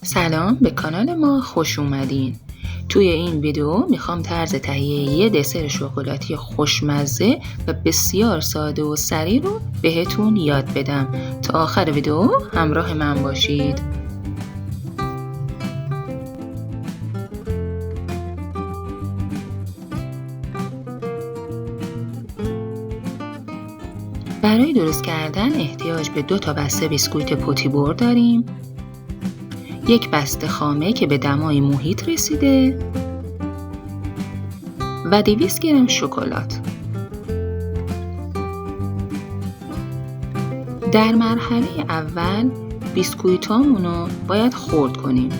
سلام، به کانال ما خوش اومدین. توی این ویدیو میخوام طرز تهیه یه دسر شکلاتی خوشمزه و بسیار ساده و سریع رو بهتون یاد بدم. تا آخر ویدیو همراه من باشید. برای درست کردن احتیاج به 2 تا بسته بیسکویت پوتیبور داریم، 1 بسته خامه که به دمای محیط رسیده و 200 گرم شکلات. در مرحله اول بیسکویتامونو باید خرد کنیم،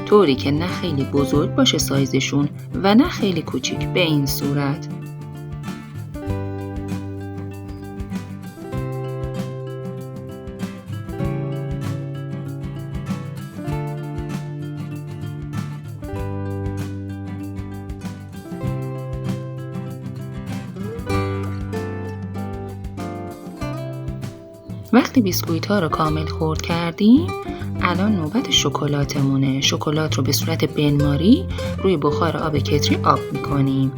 طوری که نه خیلی بزرگ باشه سایزشون و نه خیلی کوچیک، به این صورت. وقتی بیسکویت ها رو کامل خرد کردیم، الان نوبت شکلاتمونه. شکلات رو به صورت بنماری روی بخار آب کتری آب میکنیم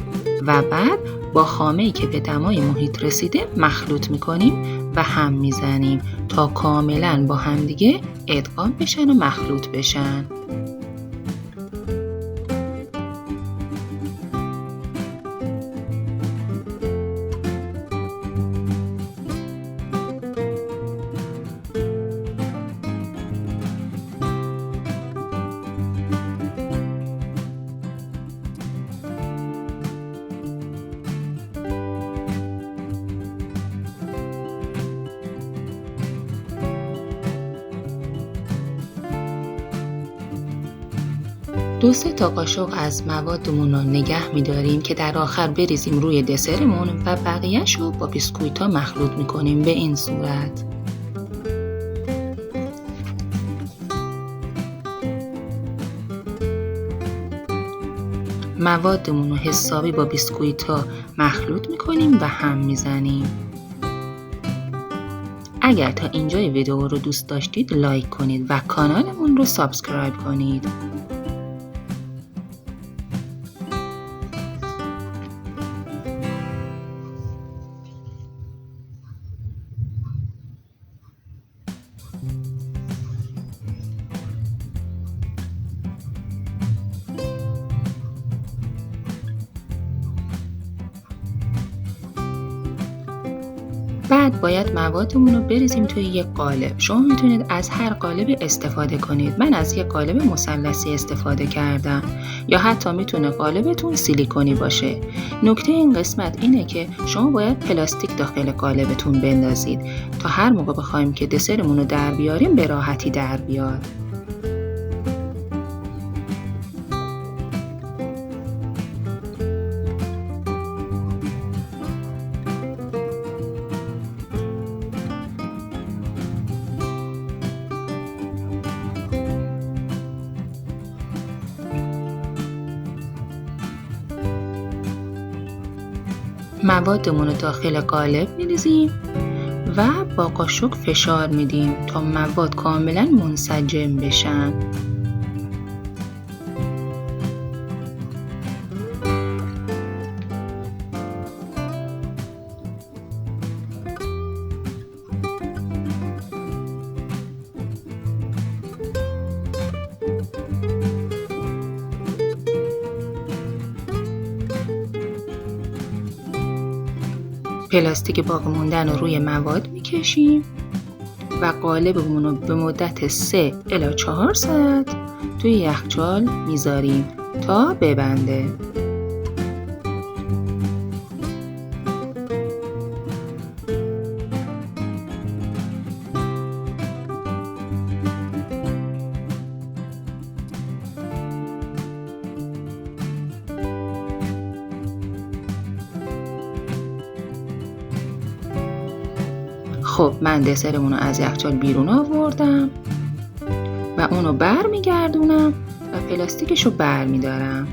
و بعد با خامه‌ای که به دمای محیط رسیده مخلوط میکنیم و هم میزنیم تا کاملا با همدیگه ادغام بشن و مخلوط بشن. دو سه تا قاشق از موادمون رو نگه می‌داریم که در آخر بریزیم روی دسرمون و بقیه‌ش رو با بیسکویت‌ها مخلوط می‌کنیم به این صورت. موادمون رو حسابی با بیسکویت‌ها مخلوط می‌کنیم و هم می‌زنیم. اگر تا اینجای ویدیو رو دوست داشتید لایک کنید و کانالمون رو سابسکرایب کنید. بعد باید موادمون رو بریزیم توی یک قالب. شما میتونید از هر قالب استفاده کنید. من از یک قالب مثلثی استفاده کردم، یا حتی میتونه قالبتون سیلیکونی باشه. نکته این قسمت اینه که شما باید پلاستیک داخل قالبتون بندازید تا هر موقع بخوایم که دسرمون رو در بیاریم به راحتی در بیاد. موادمون رو داخل قالب می‌ریزیم و با قاشق فشار میدیم تا مواد کاملا منسجم بشن. پلاستیک باقی موندن رو روی مواد میکشیم و قالبمون رو به مدت 3 الی 4 ساعت توی یخچال میذاریم تا ببنده. خب من دسرمون رو از یخچال بیرون آوردم و اونو برمیگردونم و پلاستیکش رو برمیدارم.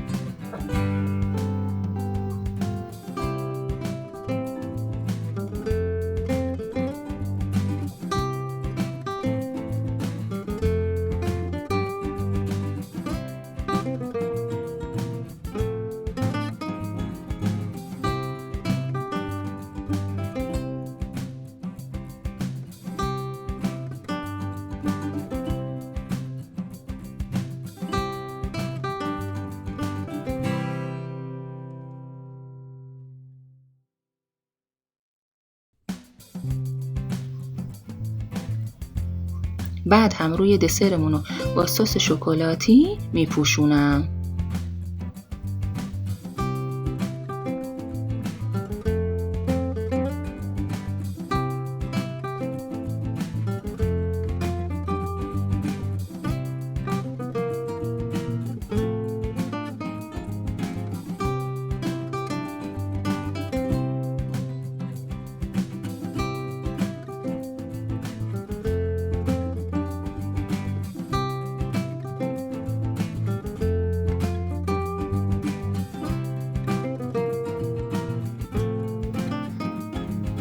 بعد هم روی دسرمون رو با سس شکلاتی میپوشونم.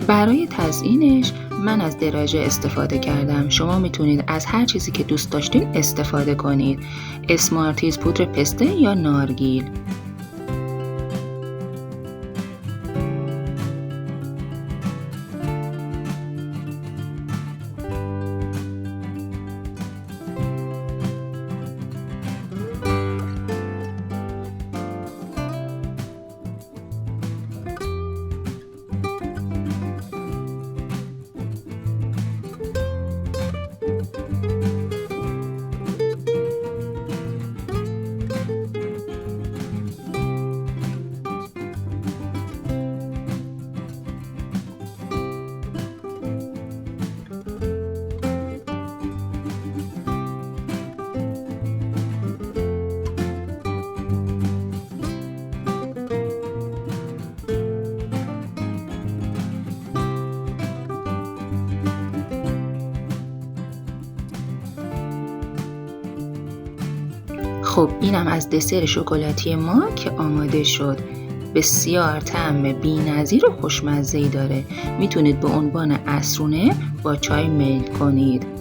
برای تزیینش من از دراژه استفاده کردم. شما میتونید از هر چیزی که دوست داشتین استفاده کنید. اسمارتیز، پودر پسته یا نارگیل. خب اینم از دسر شکلاتی ما که آماده شد. بسیار طعم بی‌نظیر و خوشمزه‌ای داره. میتونید به عنوان عصرونه با چای میل کنید.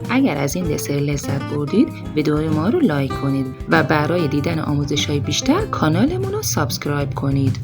اگر از این دسر لذت بردید ویدیو ما رو لایک کنید و برای دیدن آموزش‌های بیشتر کانالمون رو سابسکرایب کنید.